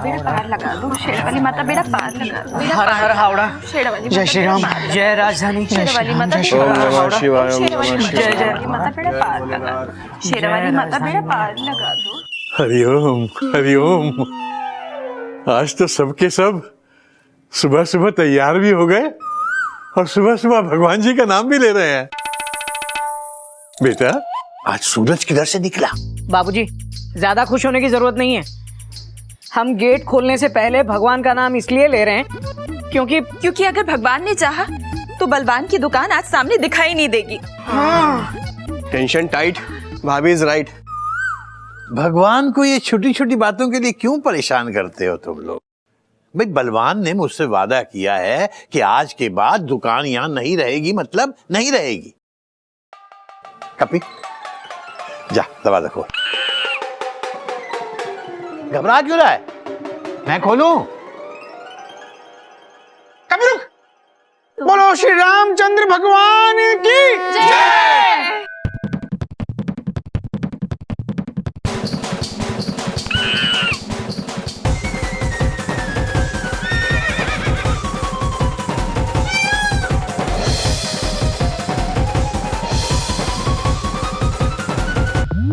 बेड़ा पार लगा दो, शेरावाली माता बेड़ा पार लगा दो। हर हर हावड़ा। शेरावाली जय श्री राम, जय राजधानी। शेरावाली माता शेरावाली माता बेड़ा पार लगा दो, शेरावाली माता बेड़ा पार लगा दो। हरिओम हरिओम। आज तो सबके सब सुबह सुबह तैयार भी हो गए और सुबह सुबह भगवान जी का नाम भी ले रहे हैं। बेटा, आज सूरज किधर से निकला? बाबूजी, ज्यादा खुश होने की जरूरत नहीं है। हम गेट खोलने से पहले भगवान का नाम इसलिए ले रहे हैं क्योंकि अगर भगवान ने चाहा तो बलवान की दुकान आज सामने दिखाई नहीं देगी। टेंशन टाइट, भाभी इज राइट। भगवान को ये छोटी छोटी बातों के लिए क्यों परेशान करते हो तुम लोग? भाई, बलवान ने मुझसे वादा किया है कि आज के बाद दुकान यहां नहीं रहेगी, मतलब नहीं रहेगी। कपी, जा दवा रखो। घबरा क्यों रहा है? मैं खोलूं? कभी रुक। बोलो श्री रामचंद्र भगवान की जय।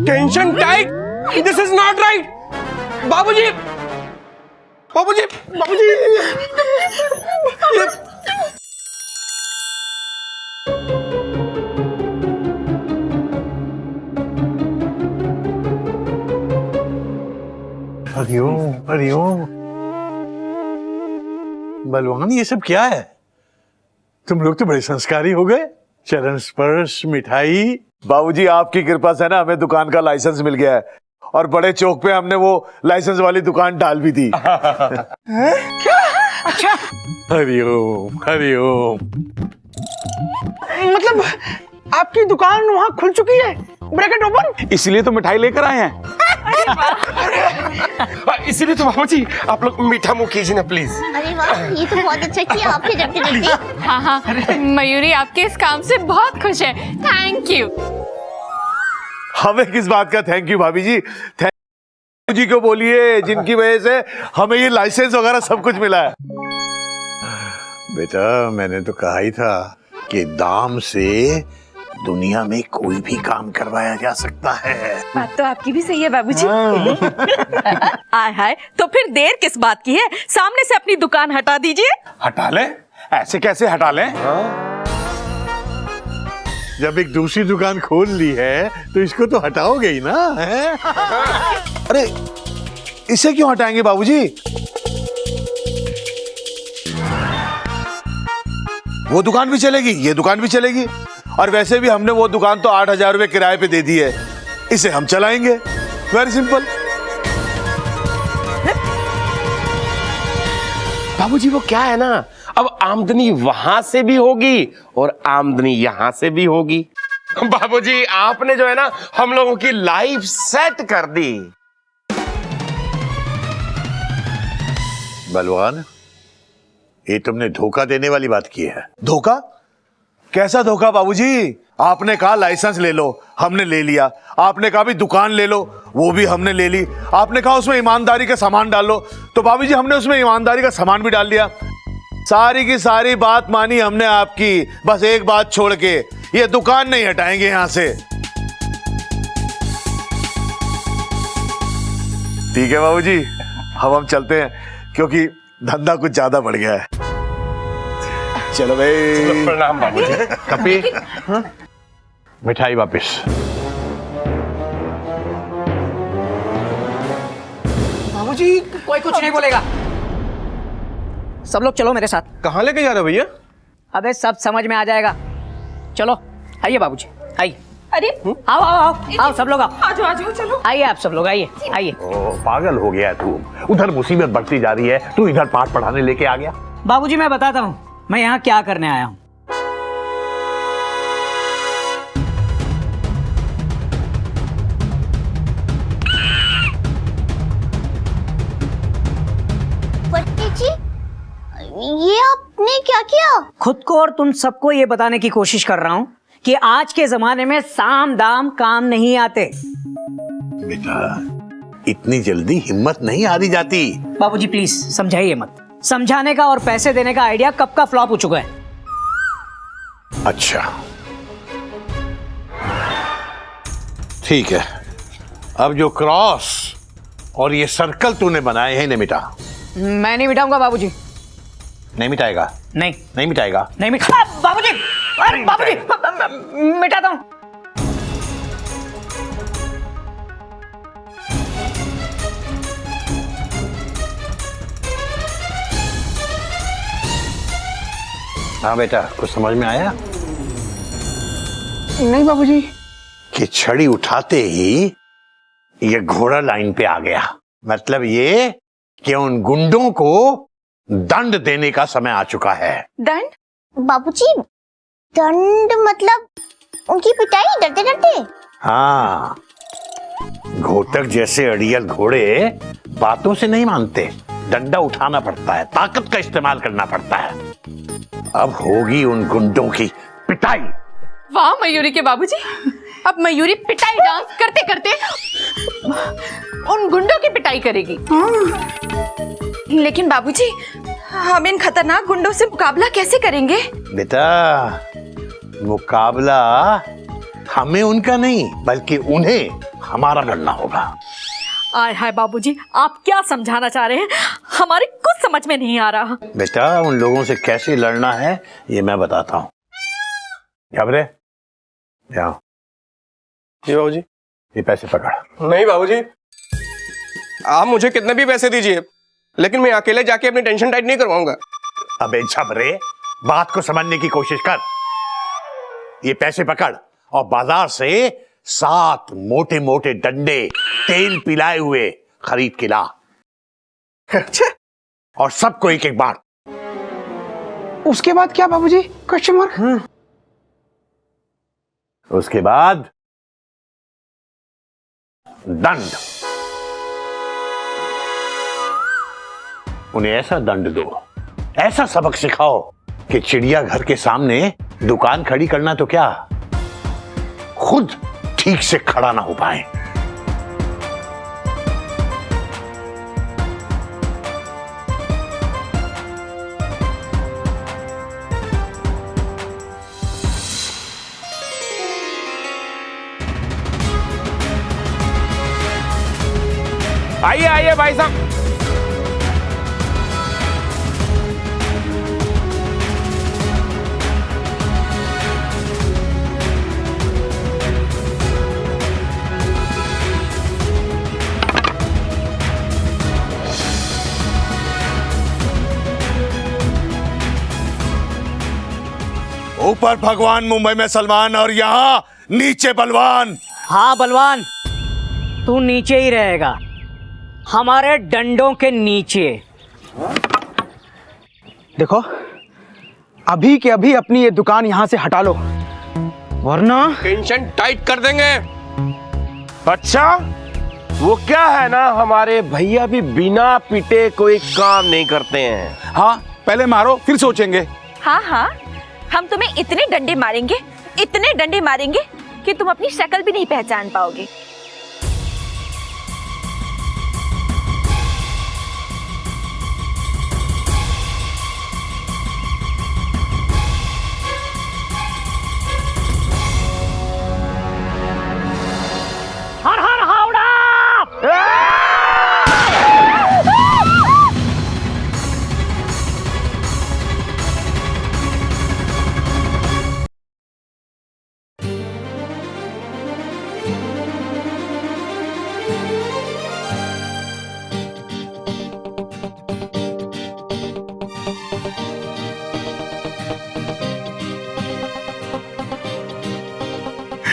Tension tight, this is not right. बाबूजी, बाबूजी, बाबूजी, हरिओम हरिओम। बलवान, ये सब क्या है? तुम लोग तो बड़े संस्कारी हो गए। चरण स्पर्श, मिठाई। बाबूजी, आपकी कृपा से ना हमें दुकान का लाइसेंस मिल गया है और बड़े चौक पे हमने वो लाइसेंस वाली दुकान डाल भी दी। क्या? अच्छा, हरिओम हरिओम। मतलब आपकी दुकान वहाँ खुल चुकी है, ब्रैकेट ओपन, इसलिए तो मिठाई लेकर आए हैं। इसीलिए तो बाबूजी आप लोग मीठा मुंह कीजिए ना प्लीज। अरे वाह, ये तो बहुत अच्छा किया आपने जबकि देखी। हाँ हाँ, मयूरी आपके इस काम से बहुत खुश है। Thank you. हमें किस बात का थैंक यू भाभी जी? थैंक जी को बोलिए, जिनकी वजह से हमें ये लाइसेंस वगैरह सब कुछ मिला है। बेटा, मैंने तो कहा ही था कि दाम से दुनिया में कोई भी काम करवाया जा सकता है। बात तो आपकी भी सही है बाबूजी। आय हाय, तो फिर देर किस बात की है? सामने से अपनी दुकान हटा दीजिए। हटा ले? ऐसे कैसे हटा ले? जब एक दूसरी दुकान खोल ली है तो इसको तो हटाओगे ही ना, है? अरे इसे क्यों हटाएंगे बाबूजी? वो दुकान भी चलेगी, ये दुकान भी चलेगी, और वैसे भी हमने वो दुकान तो 8,000 रुपए किराए पे दे दी है, इसे हम चलाएंगे। Very simple. बाबूजी, वो क्या है ना, अब आमदनी वहां से भी होगी और आमदनी यहां से भी होगी। बाबूजी, आपने जो है ना हम लोगों की लाइफ सेट कर दी। बलवान, ये तुमने धोखा देने वाली बात की है। धोखा? कैसा धोखा बाबूजी? आपने कहा लाइसेंस ले लो, हमने ले लिया। आपने कहा भी दुकान ले लो, वो भी हमने ले ली। आपने कहा उसमें ईमानदारी का सामान डाल लो, तो बाबूजी हमने उसमें ईमानदारी का सामान भी डाल लिया। सारी की सारी बात मानी हमने आपकी, बस एक बात छोड़ के, ये दुकान नहीं हटाएंगे यहां से। ठीक है बाबूजी, अब हम चलते हैं क्योंकि धंधा कुछ ज्यादा बढ़ गया है। चलो भाई। प्रणाम बाबूजी। कपी, मिठाई वापस। बाबूजी, कोई कुछ नहीं बोलेगा। सब लोग चलो मेरे साथ। कहाँ लेके जा रहे हो भैया? अबे सब समझ में आ जाएगा। चलो आइए बाबूजी, आइए। अरे आओ आओ आओ आओ, सब लोग आओ। आजो आजो, चलो। आइए आप सब लोग, आइए आइए। पागल हो गया तू? उधर मुसीबत बढ़ती जा रही है, तू इधर पाठ पढ़ाने लेके आ गया। बाबूजी, मैं बताता हूँ मैं यहाँ क्या करने आया हूँ। पट्टी जी, ये आपने क्या किया? खुद को और तुम सबको ये बताने की कोशिश कर रहा हूँ कि आज के जमाने में साम दाम काम नहीं आते। बेटा, इतनी जल्दी हिम्मत नहीं हारी जाती। बाबूजी प्लीज समझाइए मत। समझाने का और पैसे देने का आइडिया कब का फ्लॉप हो चुका है। अच्छा ठीक है, अब जो क्रॉस और ये सर्कल तूने बनाए हैं इन्हें मिटा। मैं नहीं मिटाऊंगा बाबूजी। नहीं मिटाएगा? नहीं नहीं मिटाएगा? नहीं मिटा बाबूजी। अरे बाबूजी मिटाता हूं। हाँ बेटा, कुछ समझ में आया? नहीं बाबूजी। कि छड़ी उठाते ही ये घोड़ा लाइन पे आ गया। मतलब ये कि उन गुंडों को दंड देने का समय आ चुका है। दंड? बाबूजी, दंड मतलब उनकी पिटाई डरते डरते? हाँ, घोटक जैसे अड़ियल घोड़े बातों से नहीं मानते, डंडा उठाना पड़ता है, ताकत का इस्तेमाल करना पड़ता है। अब होगी उन गुंडों की पिटाई। वाह मयूरी के बाबूजी, अब मयूरी पिटाई डांस करते करते उन गुंडों की पिटाई करेगी। लेकिन बाबूजी, हम इन खतरनाक गुंडों से मुकाबला कैसे करेंगे? बेटा, मुकाबला हमें उनका नहीं बल्कि उन्हें हमारा करना होगा। आय हाय बाबूजी, आप क्या समझाना चाह रहे हैं? हमारे कुछ समझ में नहीं आ रहा। बेटा, उन लोगों से कैसे लड़ना है ये मैं बताता हूँ। घबरे जाओ, जी बाबूजी। ये पैसे पकड़। नहीं बाबूजी, आप मुझे कितने भी पैसे दीजिए, लेकिन मैं अकेले जाके अपनी टेंशन टाइट नहीं करवाऊंगा। अबे झबरे, बात को समझने की कोशिश कर। ये पैसे पकड़ और बाजार से 7 मोटे मोटे डंडे तेल पिलाए हुए खरीद के ला। और सबको एक एक बार। उसके बाद क्या बाबूजी? Question mark. उसके बाद दंड। उन्हें ऐसा दंड दो, ऐसा सबक सिखाओ कि चिड़ियाघर के सामने दुकान खड़ी करना तो क्या, खुद ठीक से खड़ा ना हो पाए। आइए आइए भाई साहब। ऊपर भगवान, मुंबई में सलमान और यहाँ नीचे बलवान। हाँ बलवान, तू नीचे ही रहेगा, हमारे डंडों के नीचे। देखो, अभी के अभी अपनी ये दुकान यहां से हटा लो, वरना टेंशन टाइट कर देंगे। अच्छा, वो क्या है ना, हमारे भैया भी बिना पिटे कोई काम नहीं करते हैं। हाँ, पहले मारो फिर सोचेंगे। हाँ हाँ, हम तुम्हें इतने डंडे मारेंगे कि तुम अपनी शक्ल भी नहीं पहचान पाओगे। हर हर हावड़ा।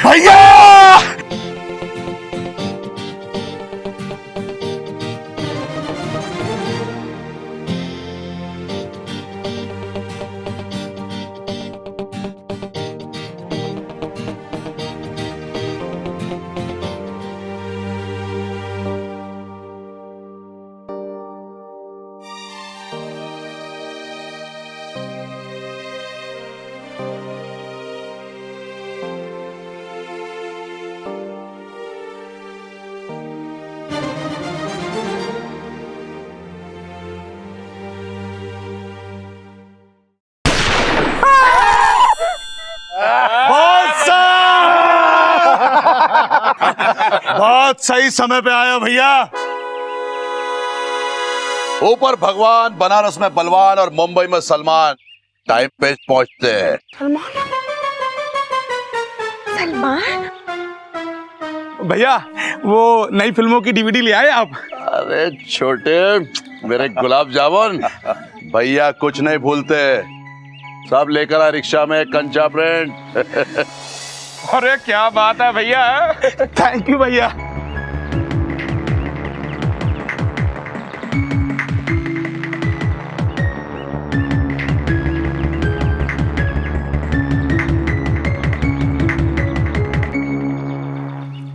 भैया, बहुत सही समय पे आए हो भैया। ऊपर भगवान, बनारस में बलवान और मुंबई में सलमान टाइम पे पहुंचते हैं। सलमान भैया वो नई फिल्मों की डीवीडी ले आए आप? अरे छोटे मेरे गुलाब जामुन, भैया कुछ नहीं भूलते, सब लेकर आ रिक्शा में कंचा प्रिंट। अरे क्या बात है भैया, थैंक यू भैया।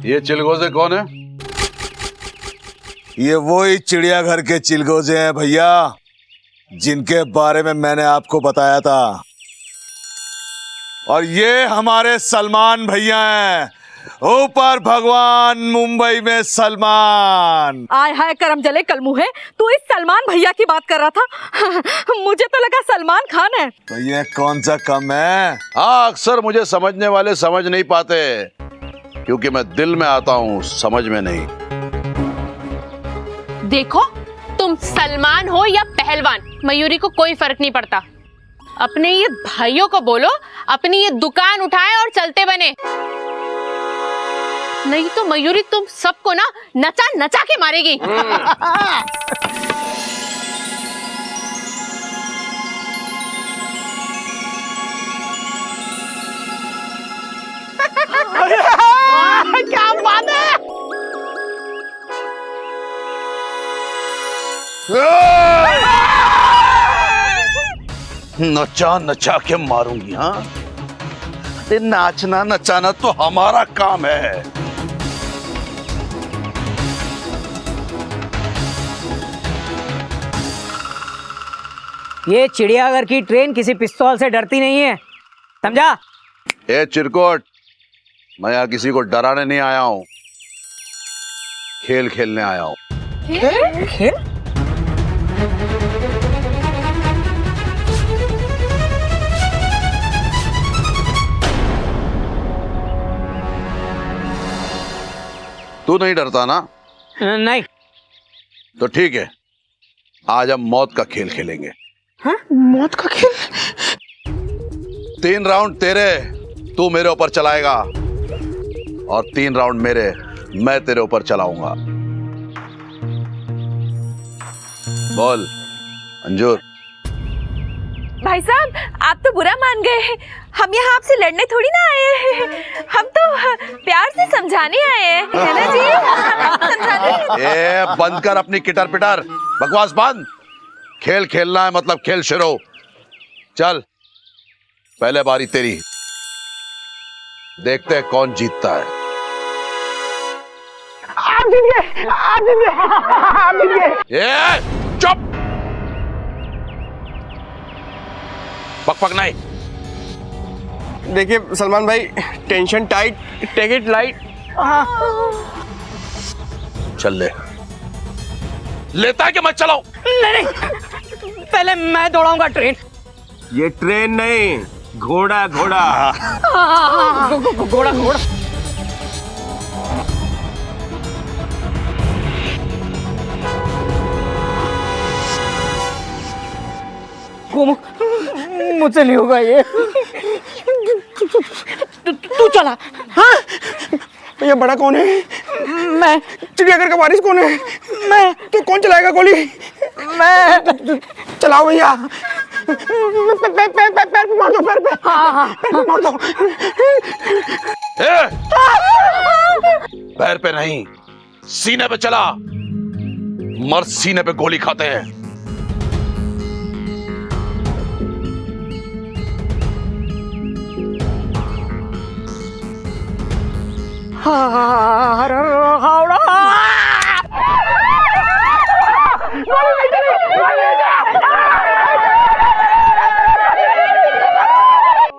ये चिलगोजे कौन है? ये वही चिड़ियाघर के चिलगोजे हैं भैया, जिनके बारे में मैंने आपको बताया था। और ये हमारे सलमान भैया हैं, ऊपर भगवान, मुंबई में सलमान। आय हाय करम जले कलमुहे, तू इस सलमान भैया की बात कर रहा था। मुझे तो लगा सलमान खान है। तो ये कौन सा कम है? हाँ, अक्सर मुझे समझने वाले समझ नहीं पाते, क्योंकि मैं दिल में आता हूँ, समझ में नहीं। देखो, तुम सलमान हो या पहलवान, मयूरी को कोई फर्क नहीं पड़ता। अपने ये भाइयों को बोलो अपनी ये दुकान उठाएं और चलते बने, नहीं तो मयूरी तुम सबको ना नचा नचा के मारेगी। क्या बात है। नचा नचा के मारूंगी। हाँ, अरे नाचना नचाना तो हमारा काम है। ये चिड़ियाघर की ट्रेन किसी पिस्तौल से डरती नहीं है, समझा? ए चिरकोट, मैं यहाँ किसी को डराने नहीं आया हूँ, खेल खेलने आया हूँ। खेल? तू नहीं डरता ना? नहीं। तो ठीक है, आज हम मौत का खेल खेलेंगे। हाँ? मौत का खेल? 3 राउंड तेरे, तू मेरे ऊपर चलाएगा, और 3 राउंड मेरे, मैं तेरे ऊपर चलाऊंगा। बोल अंजूर। भाई साहब, आप तो बुरा मान गए। हम यहाँ आपसे लड़ने थोड़ी ना आए हैं, हम तो प्यार से समझाने आए हैं, है ना जी? समझाने। ए बंद कर अपनी किटर पिटर, बकवास बंद। खेल खेलना है मतलब खेल शुरू। चल, पहले बारी तेरी, देखते हैं कौन जीतता है। आप जीत गए, आप जीत गए, आप जीत गए। ए चुप, पक नहीं। देखिए सलमान भाई, tension tight, take it light. चल ले, लेता है कि मत चलाओ? नहीं, पहले मैं दौड़ाऊंगा ट्रेन। ये ट्रेन नहीं, घोड़ा घोड़ा। घोड़ा घोड़ा। मुझसे नहीं होगा ये। तू चला। हाँ? ये बड़ा कौन है? मैं। चिड़ियाघर का वारिस कौन है? मैं। तो कौन चलाएगा गोली? मैं। चलाओ भैया। पैर पे मार दो, पैर पे। हाँ। पैर पे मार दो। पैर पे नहीं, सीने पे चला। मर्द सीने पे गोली खाते हैं।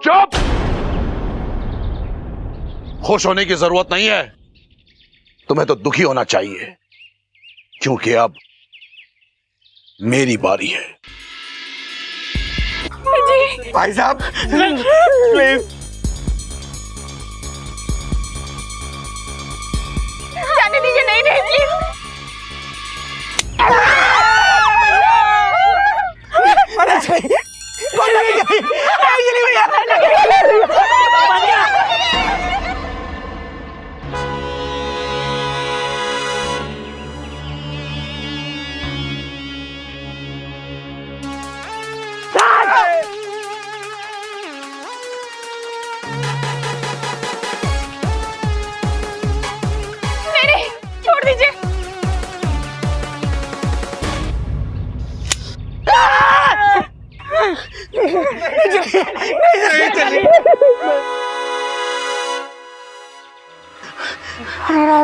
चुप, खुश होने की जरूरत नहीं है, तुम्हें तो दुखी होना चाहिए, क्योंकि अब मेरी बारी है। भाई साहब प्लीज। जाने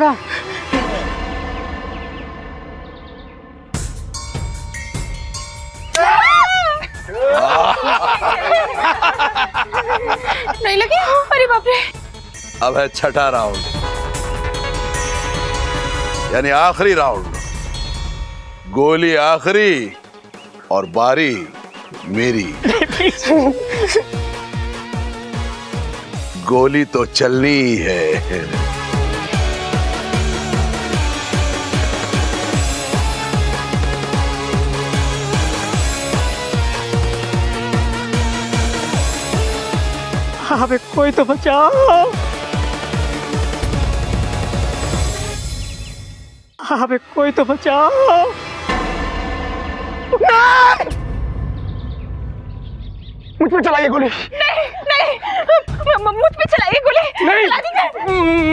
राम राम। नहीं लगी? अरे बाप रे। अब है छठा राउंड, यानी आखिरी राउंड। गोली आखिरी और बारी मेरी। गोली तो चलनी ही है। अबे कोई तो बचाओ। अबे कोई तो बचाओ। मुझ पे चलाइए गोली। मुझ पे चलाइए गोली। नहीं,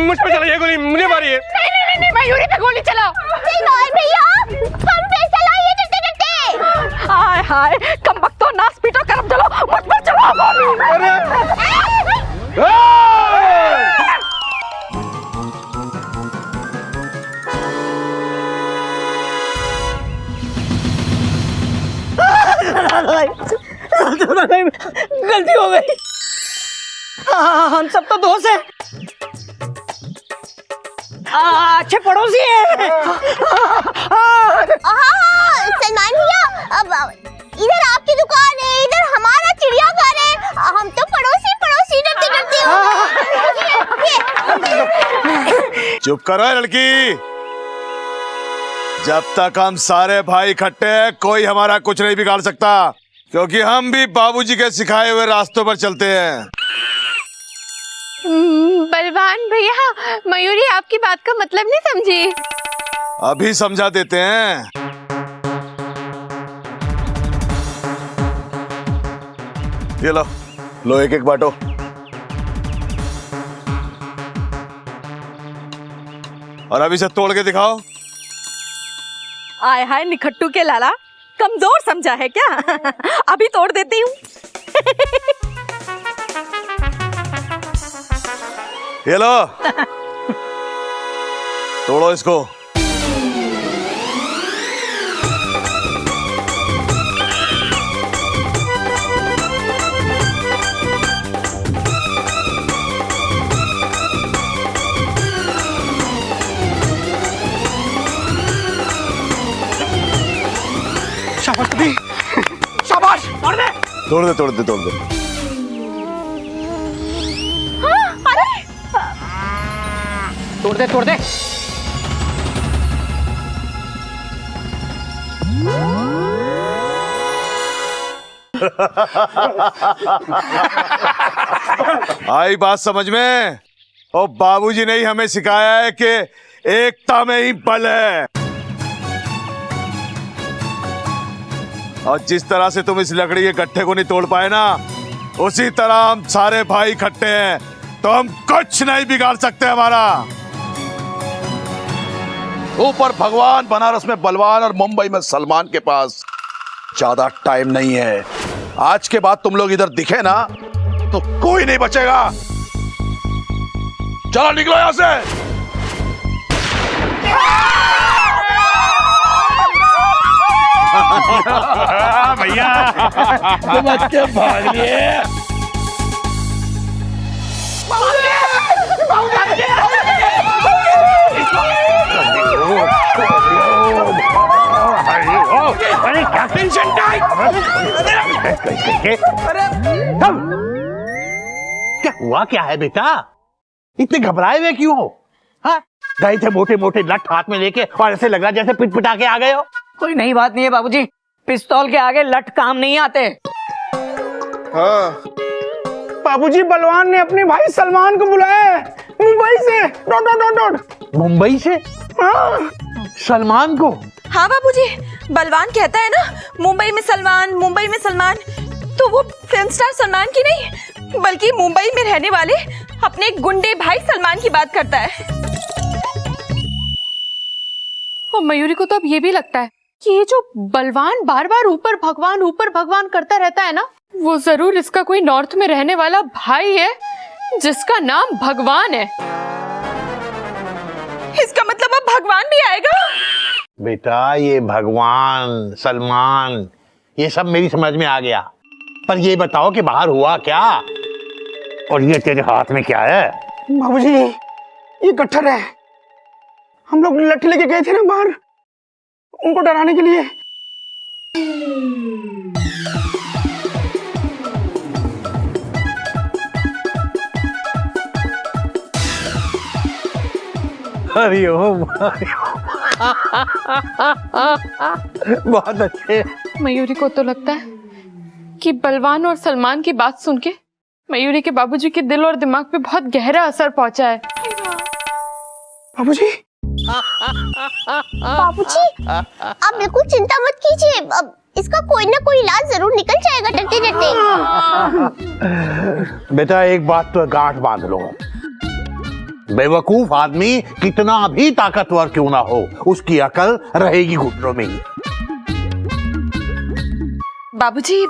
मुझ पे चलाइए गोली, मुझे मारिए। नहीं, मयूरी पे गोली चलाओ। भैया हम पे चलाइए डरते डरते। हाय हाय, कम बख्तो नास पीटो करम चलो, मुझ पर चलाओ गोली। गलती हो गई। हम सब तो दोस्त हैं, अच्छे पड़ोसी हैं। सलमान भैया, अब इधर आपकी दुकान है, इधर हमारा चिड़ियाघर है। हम तो पड़ोसी डरते डरते। चुप करो है लड़की। जब तक हम सारे भाई इकट्ठे हैं, कोई हमारा कुछ नहीं बिगाड़ सकता, क्योंकि हम भी बाबूजी के सिखाए हुए रास्तों पर चलते हैं। बलवान भैया, मयूरी आपकी बात का मतलब नहीं समझी। अभी समझा देते हैं। ये लो एक एक बांटो। और अभी से तोड़ के दिखाओ। आय हाय निखट्टू के लाला, कमजोर समझा है क्या? अभी तोड़ देती हूँ। ये लो तोड़ो इसको। शाबाश पुटी, शाबाश। तोड़ दे। तोड़ दे। आई बात समझ में? और बाबूजी ने ही हमें सिखाया है कि एकता में ही बल है। और जिस तरह से तुम इस लकड़ी के गट्ठे को नहीं तोड़ पाए ना, उसी तरह हम सारे भाई इकट्ठे हैं, तो हम कुछ नहीं बिगाड़ सकते हमारा। ऊपर भगवान, बनारस में बलवान और मुंबई में सलमान के पास ज्यादा टाइम नहीं है। आज के बाद तुम लोग इधर दिखे ना तो कोई नहीं बचेगा। चलो निकलो यहां से। भैया बच के भागिए। अरे क्या टेंशन क्या हुआ क्या है बेटा? इतने घबराए हुए क्यों हो? हाँ, गए थे मोटे मोटे लठ हाथ में लेके और ऐसे लग रहा जैसे पिटपिटा के आ गए हो। कोई नई बात नहीं है बाबूजी, पिस्तौल के आगे लठ काम नहीं आते। हाँ। बाबूजी, बलवान ने अपने भाई सलमान को बुलाया है मुंबई से। मुंबई से? हाँ। सलमान को? हाँ बाबूजी, बलवान कहता है ना मुंबई में सलमान, तो वो फिल्म स्टार सलमान की नहीं, बल्कि मुंबई में रहने वाले अपने गुंडे भाई सलमान की बात करता है। और मयूरी को तो अब ये भी लगता है कि ये जो बलवान बार बार ऊपर भगवान करता रहता है ना, वो जरूर इसका कोई नॉर्थ में रहने वाला भाई है जिसका नाम भगवान है। इसका मतलब अब भगवान भी आएगा? बेटा ये भगवान सलमान ये सब मेरी समझ में आ गया, पर ये बताओ कि बाहर हुआ क्या और ये तेरे हाथ में क्या है? बाबूजी ये गट्ठर है, हम लोग लट्ठी लेके गए थे ना बाहर उनको डराने के लिए। हरिओम बहुत अच्छे। मयूरी को तो लगता है कि बलवान और सलमान की बात सुन के मयूरी के बाबूजी के दिल और दिमाग पे बहुत गहरा असर पहुंचा है। बाबूजी बाबूजी आप बिल्कुल चिंता मत कीजिए, अब इसका कोई ना कोई इलाज जरूर निकल जाएगा डरते डरते। बेटा एक बात तो गांठ बांध लो, बेवकूफ आदमी कितना भी ताकतवर क्यों ना हो उसकी अकल रहेगी घुटनों में ही। बाबूजी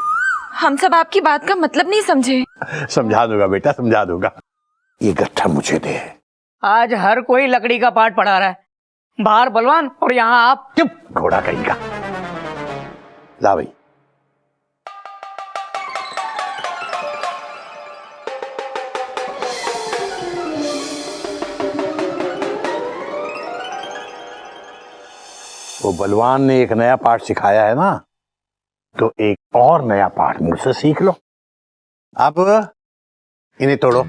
हम सब आपकी बात का मतलब नहीं समझे। समझा दूंगा बेटा समझा दूंगा। ये गट्ठा मुझे दे। आज हर कोई लकड़ी का पाठ पढ़ा रहा है, बाहर बलवान और यहाँ आप। चुप घोड़ा कहीं का। ला भाई। वो बलवान ने एक नया पाठ सिखाया है ना, तो एक और नया पाठ मुझसे सीख लो। अब इन्हें तोड़ो।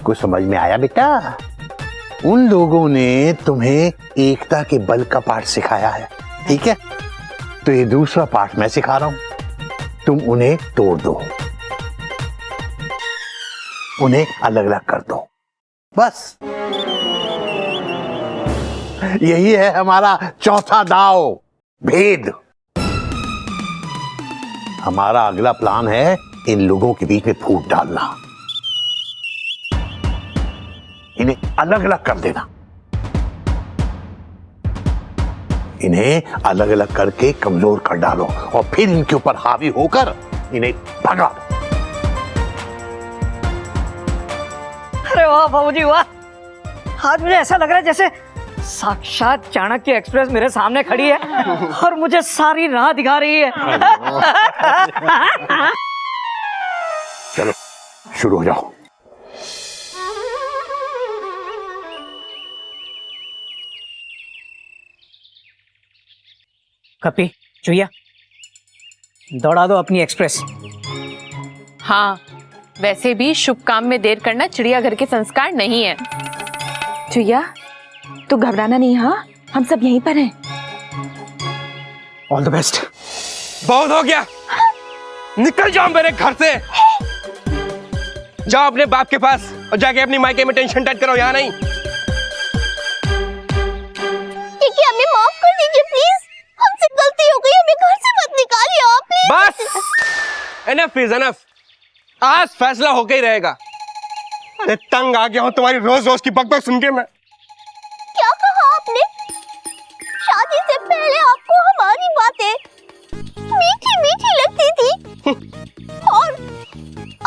कुछ समझ में आया बेटा? उन लोगों ने तुम्हें एकता के बल का पाठ सिखाया है, ठीक है? तो ये दूसरा पाठ मैं सिखा रहा हूं, तुम उन्हें तोड़ दो, उन्हें अलग अलग कर दो, बस यही है हमारा चौथा दाव, भेद। हमारा अगला प्लान है इन लोगों के बीच में फूट डालना, इन्हें अलग अलग कर देना, इन्हें अलग अलग करके कमजोर कर डालो और फिर इनके ऊपर हावी होकर इन्हें भगा दो। अरे वाह बाबूजी वाह, आज मुझे ऐसा लग रहा है जैसे साक्षात चाणक्य एक्सप्रेस मेरे सामने खड़ी है और मुझे सारी राह दिखा रही है। चलो शुरू हो जाओ। कपी चुहिया दौड़ा दो अपनी एक्सप्रेस। हाँ, वैसे भी शुभ काम में देर करना चिड़ियाघर के संस्कार नहीं है। चुया तू घबराना नहीं, हाँ हम सब यहीं पर हैं। All the best. बहुत हो गया, निकल जाओ मेरे घर से। जाओ अपने बाप के पास और जाके अपनी मायके में टेंशन टाइट करो, यहाँ नहीं। देखिए हमें माफ कर दीजिए प्लीज, हमसे गलती हो गई, हमें घर से मत निकालिए आप प्लीज। बस एनफ इज एनफ, आज फैसला होके ही रहेगा। अरे तंग आ गया हूं तुम्हारी रोज रोज की बकबक सुन के मैं। क्या कहा आपने? शादी से पहले आपको हमारी बातें मीठी मीठी लगती थी और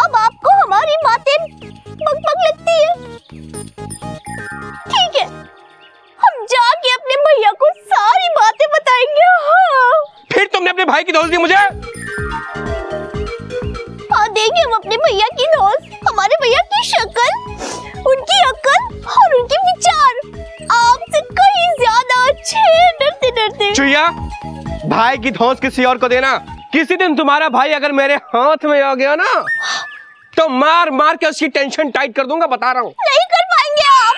अब आपको हमारी बातें बकबक लगती है। ठीक है, हम जाके अपने भैया को सारी बातें बताएंगे। हाँ। फिर तुमने अपने भाई की दोस्त दी मुझे? हाँ देंगे हम अपने भैया की दोस्त, हमारे भैया की शक्ल, उनकी अकल और उनके विचार आपसे कहीं ज्यादा अच्छे हैं, डरते डरते। चुहिया, भाई की धौंस किसी और को देना। किसी दिन तुम्हारा भाई अगर मेरे हाथ में आ गया ना, तो मार मार के उसकी टेंशन टाइट कर दूंगा, बता रहा हूँ। नहीं कर पाएंगे आप,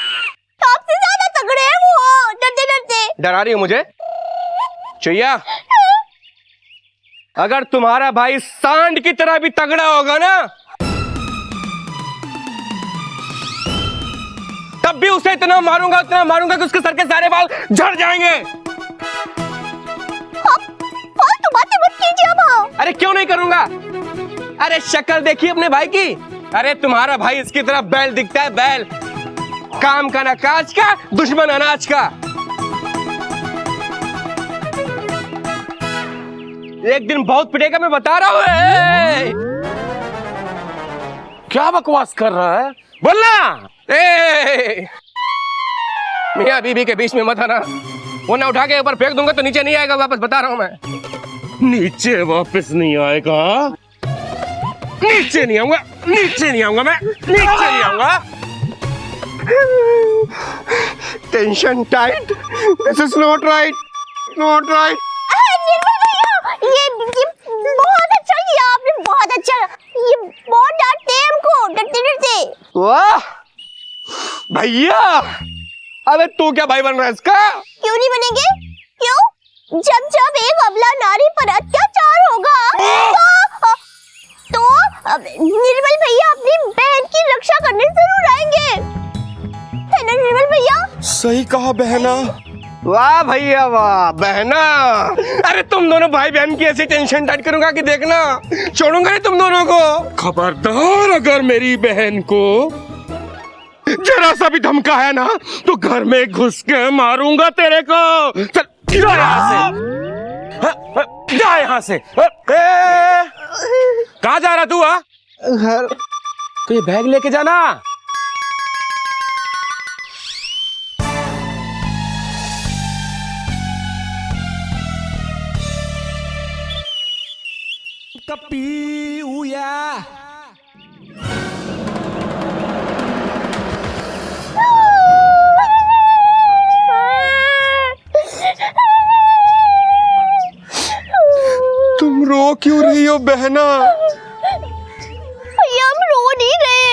आपसे ज्यादा तगड़े हैं वो, डरते डरते। डरा रही हो मुझे? चुहिया, अगर तुम्हारा भाई सांड की तरह भी तगड़ा होगा ना, तब भी उसे इतना मारूंगा कि उसके सर के सारे बाल झड़ जाएंगे। फालतू बातें मत कीजिए अब। अरे क्यों नहीं करूंगा? अरे शक्ल देखिए अपने भाई की। अरे तुम्हारा भाई इसकी तरह बैल दिखता है, बैल। काम का ना काज का, दुश्मन अनाज का। एक दिन बहुत पिटेगा, मैं बता रहा हूं। क्या बकवास कर रहा है? बोलना। ए मियां बीबी के बीच में मत आना, वरना उठा के ऊपर फेंक दूंगा तो नीचे नहीं आएगा वापस, बता रहा हूं मैं। नीचे वापस नहीं आएगा, नीचे नहीं आऊंगा, नीचे नहीं आऊंगा मैं, नीचे नहीं आऊंगा। Tension tight, this is not right, not right. Nirmal भैया, ये बहुत अच्छा किया आपने, बहुत अच्छा। ये बहुत डांटते हैं हमको, डरते डरते। वाह भैया, अबे तू क्या भाई बन रहा है इसका? क्यों नहीं बनेंगे? क्यों? जब जब एक अबला नारी पर अत्याचार होगा तो निर्मल भैया अपनी बहन की रक्षा करने जरूर आएंगे, है ना निर्मल भैया? सही कहा बहना। वाह भैया वाह। बहना, अरे तुम दोनों भाई बहन की ऐसी टेंशन टाइट करूंगा कि देखना, छोड़ूंगा नहीं तुम दोनों को। खबरदार अगर मेरी बहन को जरा सा भी धमका है ना तो घर में घुस के मारूंगा तेरे को। चल जा यहाँ से, जा यहाँ से। कहाँ जा रहा तू? घर। तो ये बैग लेके जाना। तुम रो क्यों रही हो बहना? भैया हम रो नहीं रहे,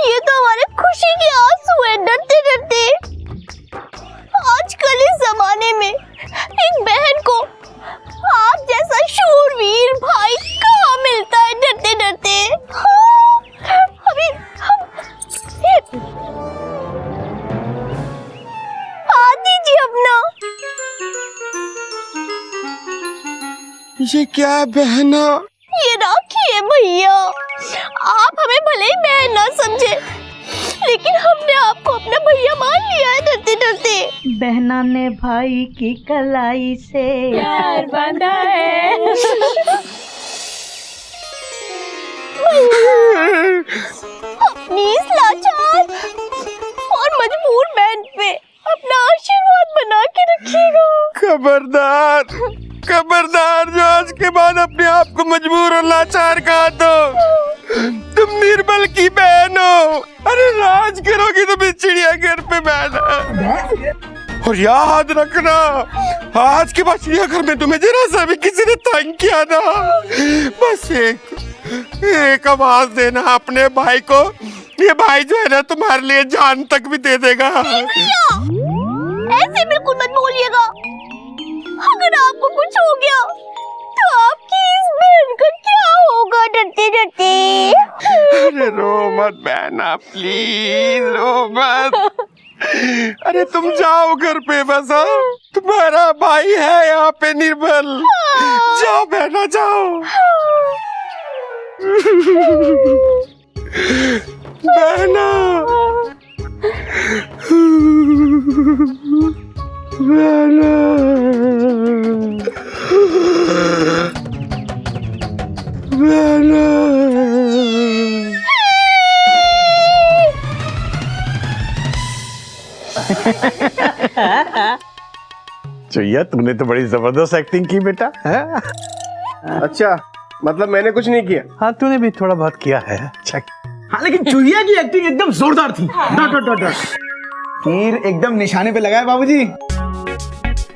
ये तो हमारे खुशी के आंसू हैं, डरते डरते। आजकल इस जमाने में एक बहन को आप जैसा शूरवीर भाई कहाँ मिलता है, डरते डरते। हाँ, अभी हम हाथ दीजिए अपना। ये क्या है बहना? ये राखी है भैया। आप हमें भले ही बहन ना समझे, लेकिन हमने आपको अपना भैया मान लिया है, डरते डरते। बहना ने भाई की कलाई से प्यार बांधा है। अपनी इस लाचार और मजबूर बहन पे अपना आशीर्वाद बना के रखिएगा। खबरदार, खबरदार, जो आज के बाद अपने आप को मजबूर और लाचार कहा तो तुम निर्मल की बहन हो। अरे राज करोगी तुम इस चिड़ियाघर पे बहना। और याद रखना, आज के बाद चिड़ियाघर में तुम्हें जरा सा भी किसी ने तंग किया ना, बस एक आवाज देना अपने भाई को, ये भाई जो है ना तुम्हारे लिए जान तक भी दे देगा। ऐसे बिल्कुल मत बोलिएगा। अगर आपको कुछ हो गया तो आपकी इस बहन का क्या होगा, डरते डरते। अरे रो मत बहना, प्लीज रो मत। अरे तुम जाओ घर पे, बस तुम्हारा भाई है यहाँ पे निर्मल। जाओ बहना जाओ। बहना, बहना, बहना। चैया, तूने तो बड़ी जबरदस्त एक्टिंग की बेटा है? अच्छा, मतलब मैंने कुछ नहीं किया? हाँ, तूने भी थोड़ा बहुत किया है। अच्छा। हाँ, लेकिन चुहिया की एक्टिंग एकदम जोरदार थी। Dot dot dot dot. तीर एकदम निशाने पे लगा है बाबूजी।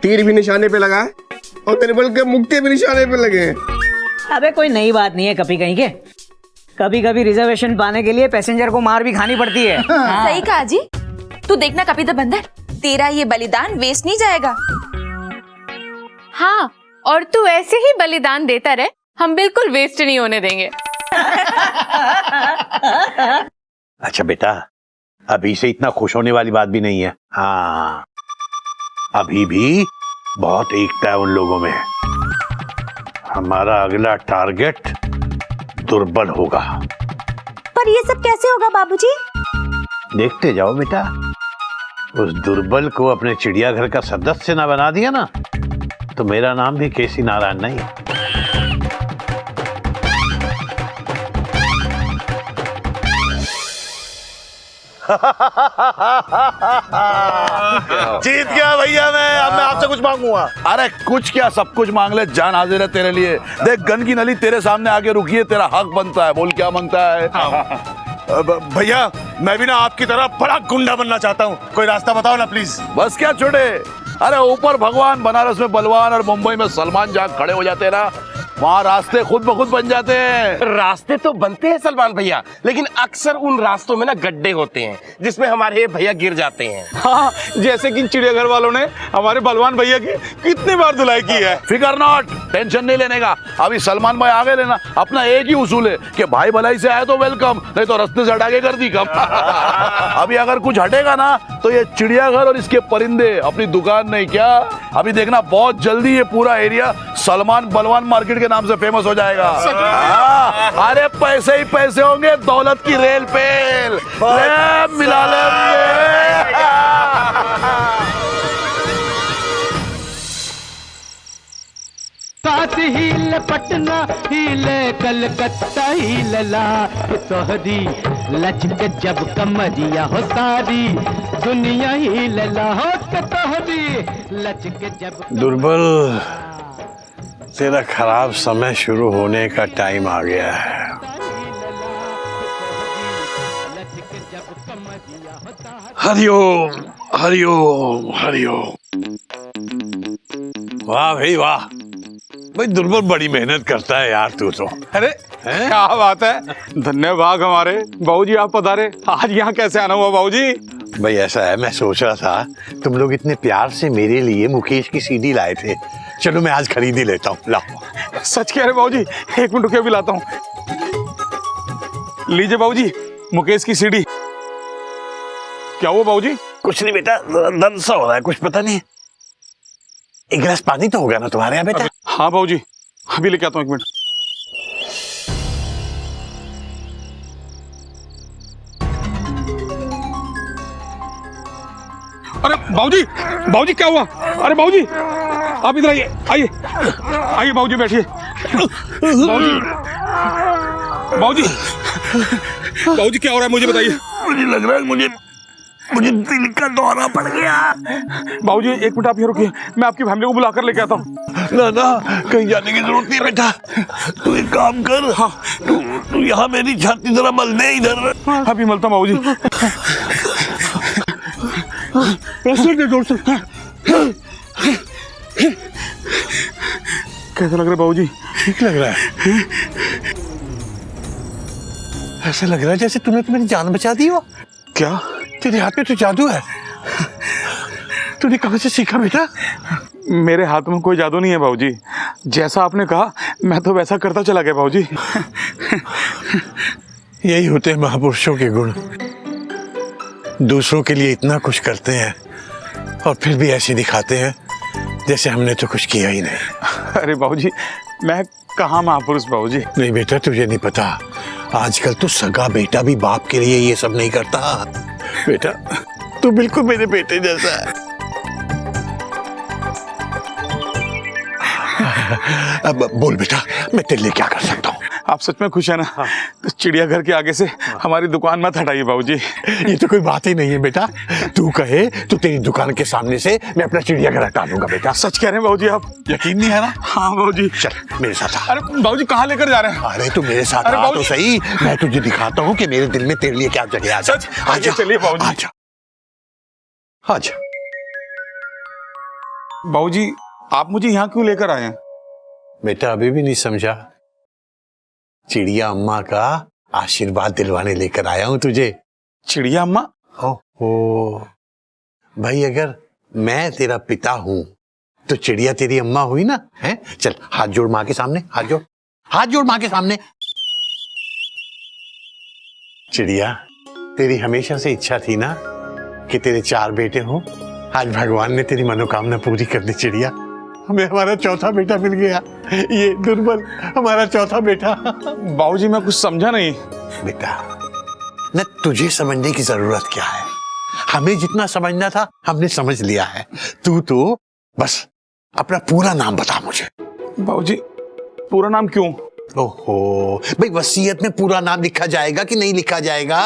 तीर भी निशाने पे लगा है और निर्मल के मुक्के भी निशाने पे लगे हैं। अबे कोई नई बात नहीं है कभी कहीं के। कभी कभी रिजर्वेशन पाने के लिए पैसेंजर को मार भी खानी पड़ती है। सही कहा जी। तू देखना कपिता बंदर, तेरा ये बलिदान वेस्ट नहीं जाएगा। हाँ, और तू ऐसे ही बलिदान देता रहे, हम बिल्कुल वेस्ट नहीं होने देंगे। अच्छा बेटा, अभी से इतना खुश होने वाली बात भी नहीं है। हाँ, अभी भी बहुत एकता है उन लोगों में। हमारा अगला टारगेट दुर्बल होगा। पर ये सब कैसे होगा बाबूजी? देखते जाओ बेटा। उस दुर्बल को अपने चिड़ियाघर का सदस्य ना बना दिया ना, तो मेरा नाम भी केसी नारायण नहीं। जीत गया भैया मैं। अब मैं आपसे कुछ मांगूंगा। अरे कुछ क्या, सब कुछ मांग ले, जान हाजिर है तेरे लिए। देख गन की नली तेरे सामने आके रुकी है, तेरा हक बनता है, बोल क्या मांगता है। भैया मैं भी ना आपकी तरह बड़ा गुंडा बनना चाहता हूँ, कोई रास्ता बताओ ना प्लीज। बस क्या छोटे, अरे ऊपर भगवान, बनारस में बलवान और मुंबई में सलमान जहाँ खड़े हो जाते हैं ना, वहाँ रास्ते खुद ब खुद बन जाते हैं। रास्ते तो बनते हैं सलमान भैया, लेकिन अक्सर उन रास्तों में ना गड्ढे होते हैं जिसमें हमारे भैया गिर जाते हैं। हाँ, जैसे कि चिड़ियाघर वालों ने हमारे बलवान भैया की कितनी बार धुलाई की है। फिकर नॉट, टेंशन नहीं लेने का। अभी सलमान भाई आगे लेना, अपना एक ही उसूल है कि भाई भलाई से आए तो वेलकम, नहीं तो रास्ते से हटा के कर दी कम। अभी अगर कुछ हटेगा ना तो ये चिड़ियाघर और इसके परिंदे अपनी दुकान नहीं क्या, अभी देखना बहुत जल्दी ये पूरा एरिया सलमान बलवान मार्केट के नाम से फेमस हो जाएगा। अरे पैसे ही पैसे होंगे, दौलत की रेल पेल मिला लेंगे। साथ हील पटना हीले कलकत्ता हीलला तोहरी लचक जब कमरिया हो सारी दुनिया हीलला हो तोहरी लचक जब। दुर्बल, तेरा खराब समय शुरू होने का टाइम आ गया है। हरिओम हरिओम हरिओम। वाह भाई वाह, भाई दुर्बल बड़ी मेहनत करता है यार तू तो। अरे क्या बात है, धन्यवाद हमारे बाबूजी, आप पधारे। आज यहाँ कैसे आना हुआ बाबूजी? भाई ऐसा है, मैं सोच रहा था तुम लोग इतने प्यार से मेरे लिए मुकेश की सीडी लाए थे, चलो मैं आज खरीद ही लेता हूँ। लाओ। सच कह रहे बाबूजी, एक मिनट रुकिए, भी लाता हूँ। लीजिए बाबूजी मुकेश की सीडी। क्या हुआ बाबूजी? कुछ नहीं बेटा, दर्द सा हो रहा है, कुछ पता नहीं। एक गिलास पानी तो होगा ना तुम्हारे यहाँ बेटा? हाँ बाबूजी, अभी लेके आता हूँ, एक मिनट। अरे बाबूजी, बाबूजी क्या हुआ? अरे बाबूजी आप इधर आइए, आइए आइए बाबूजी, बैठिए। बाबूजी बाबूजी बाबूजी क्या हो रहा है मुझे बताइए। मुझे लग रहा है मुझे दिल का दौरा पड़ गया। बाबूजी एक मिनट आप यहाँ रुकिए, मैं आपकी फैमिली को बुलाकर लेके आता हूँ। ना ना, कहीं जाने की जरूरत नहीं बेटा, तू एक काम कर। हाँ, तू यहाँ मेरी छाती जरा मल दे इधर। अभी मलता हूँ बाबूजी। जोर से। कैसा लग रहा है बाबूजी? ठीक लग रहा है। ऐसा लग रहा है जैसे तूने तो मेरी जान बचा दी हो। क्या? तेरे हाथ में तो जादू है। तूने कहाँ से सीखा बेटा? मेरे हाथ में कोई जादू नहीं है बाबूजी, जैसा आपने कहा मैं तो वैसा करता चला गया बाबूजी। यही होते हैं महापुरुषों के गुण, दूसरों के लिए इतना कुछ करते हैं और फिर भी ऐसे दिखाते हैं जैसे हमने तो कुछ किया ही नहीं। अरे बाबूजी मैं कहाँ महापुरुष बाबूजी। नहीं बेटा, तुझे नहीं पता, आजकल तो सगा बेटा भी बाप के लिए ये सब नहीं करता। बेटा तू बिल्कुल मेरे बेटे जैसा है। अब बोल बेटा, मैं तेरे लिए क्या कर सकता हूँ? आप सच में खुश है ना? तो चिड़ियाघर के आगे से हमारी दुकान मत हटाइए बाबूजी। ये तो कोई बात ही नहीं है बेटा, तू कहे तो तेरी दुकान के सामने से मैं अपना चिड़ियाघर हटा दूंगा बेटा। सच कह रहे हैं बाबूजी आप? यकीन नहीं है ना? हाँ बाबूजी। चल मेरे साथ आ। अरे बाबूजी कहाँ लेकर जा रहे हैं? अरे तू मेरे साथ अरे आ बाबूजी। तो सही, मैं तुझे दिखाता हूँ कि मेरे दिल में तेरे लिए क्या जगह है। सच? आजा चलिए बाबूजी। आजा आजा। बाबूजी आप मुझे यहाँ क्यों लेकर आए हैं? बेटा अभी भी नहीं समझा? चिड़िया अम्मा का आशीर्वाद दिलवाने लेकर आया हूं तुझे। चिड़िया अम्मा? हो भाई, अगर मैं तेरा पिता हूं तो चिड़िया तेरी अम्मा हुई ना? है, चल हाथ जोड़ माँ के सामने, हाथ जोड़ माँ के सामने। चिड़िया, तेरी हमेशा से इच्छा थी ना कि तेरे 4 बेटे हों। आज भगवान ने तेरी मनोकामना पूरी कर दी चिड़िया। हमें हमारा चौथा बेटा मिल गया, ये दुर्बल हमारा चौथा बेटा। बाबूजी मैं कुछ समझा नहीं। बेटा न तुझे समझने की जरूरत क्या है, हमें जितना समझना था हमने समझ लिया है। तू तो बस अपना पूरा नाम बता मुझे। बाबूजी पूरा नाम क्यों? ओहो भाई, वसीयत में पूरा नाम लिखा जाएगा कि नहीं लिखा जाएगा?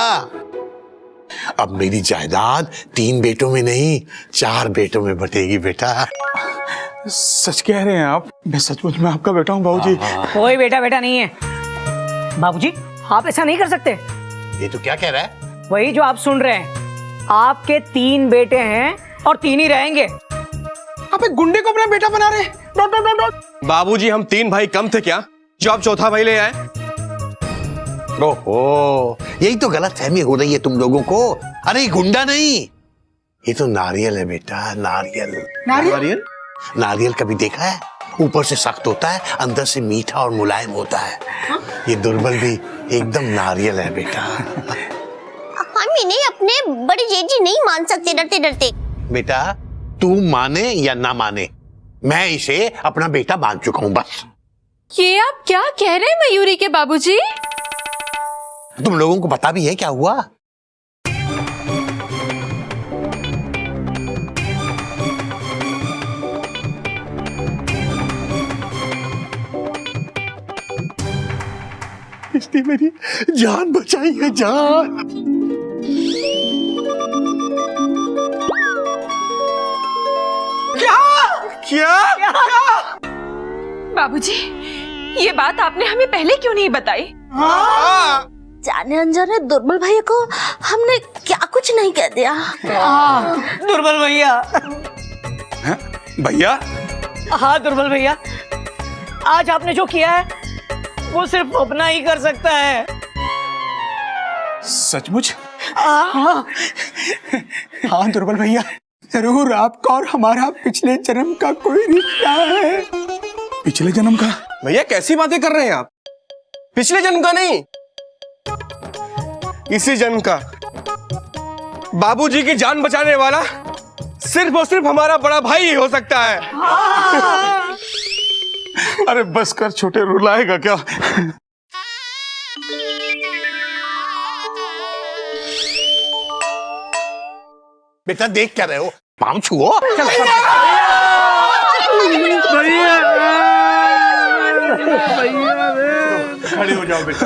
अब मेरी जायदाद 3 बेटों में नहीं 4 बेटों में बटेगी बेटा। सच कह रहे हैं आप? मैं सचमुच में आपका बेटा हूँ बाबूजी। कोई बेटा बेटा नहीं है बाबूजी, आप ऐसा नहीं कर सकते। ये तो क्या कह रहा है? वही जो आप सुन रहे हैं, आपके 3 बेटे हैं और 3 ही रहेंगे। आप एक गुंडे को अपना बेटा बना रहे हैं। बाबूजी, हम 3 भाई कम थे क्या जो आप चौथा भाई ले आए? ओहो, यही तो गलत फहमी हो रही है तुम लोगों को। अरे ये गुंडा नहीं, ये तो नारियल है बेटा, नारियल। नारियल? नारियल कभी देखा है? ऊपर से सख्त होता है, अंदर से मीठा और मुलायम होता है। ये दुर्बल भी एकदम नारियल है बेटा। हम इन्हें अपने बड़े जेजी नहीं मान सकते डरते डरते। बेटा तू माने या ना माने, मैं इसे अपना बेटा मान चुका हूं बस। ये आप क्या कह रहे हैं मयूरी के बाबूजी? तुम लोगों को पता भी है क्या हुआ? इसने मेरी जान बचाई है, जान। क्या? बाबूजी, ये बात आपने हमें पहले क्यों नहीं बताई? जाने अनजाने दुर्बल भैया को हमने क्या कुछ नहीं कह दिया। दुर्बल भैया। भैया? हाँ दुर्बल भैया, आज आपने जो किया है वो सिर्फ अपना ही कर सकता है। सचमुच? हाँ दुर्बल भैया, जरूर आपका और हमारा पिछले जन्म का कोई रिश्ता है। पिछले जन्म का? भैया कैसी बातें कर रहे हैं आप? पिछले जन्म का नहीं, इसी जन्म का। बाबूजी की जान बचाने वाला सिर्फ और सिर्फ हमारा बड़ा भाई ही हो सकता है। अरे बस कर छोटे, रुलाएगा क्या? बेटा देख क्या रहे हो, पाँव छुओ। खड़े हो जाओ बेटा।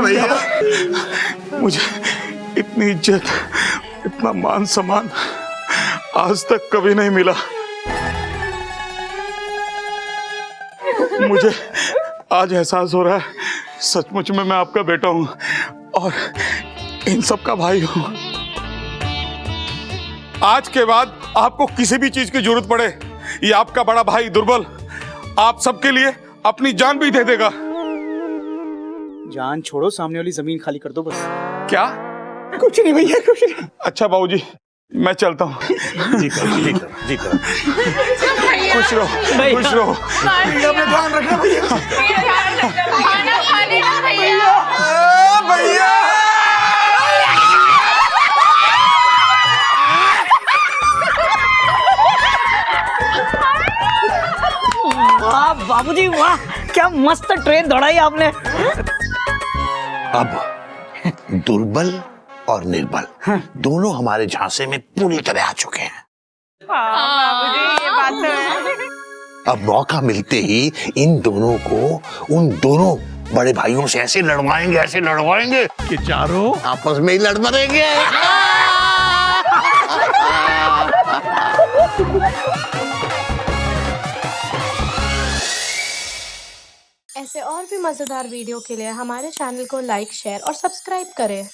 भैया, मुझे इतनी इज्जत, इतना मान सम्मान आज तक कभी नहीं मिला। मुझे आज एहसास हो रहा है सचमुच में मैं आपका बेटा हूं और इन सब का भाई हूं। आज के बाद आपको किसी भी चीज की जरूरत पड़े, ये आपका बड़ा भाई दुर्बल आप सबके लिए अपनी जान भी दे देगा। जान छोड़ो, सामने वाली जमीन खाली कर दो बस। क्या? कुछ नहीं भैया, कुछ नहीं। अच्छा बाबूजी, मैं चलता हूँ। जीतो जीतो जीतो। खुश रहो, खुश रहो। अपना ध्यान रखना भैया। भैया वाह बाबूजी वाह, क्या मस्त ट्रेन दौड़ाई आपने। अब दुर्बल और निर्बल दोनों हमारे झांसे में पूरी तरह आ चुके हैं। ये बात तो है। अब मौका मिलते ही इन दोनों को उन दोनों बड़े भाइयों से ऐसे लड़वाएंगे कि चारों आपस में ही लड़ मरेंगे। ऐसे और भी मजेदार वीडियो के लिए हमारे चैनल को लाइक, शेयर और सब्सक्राइब करें।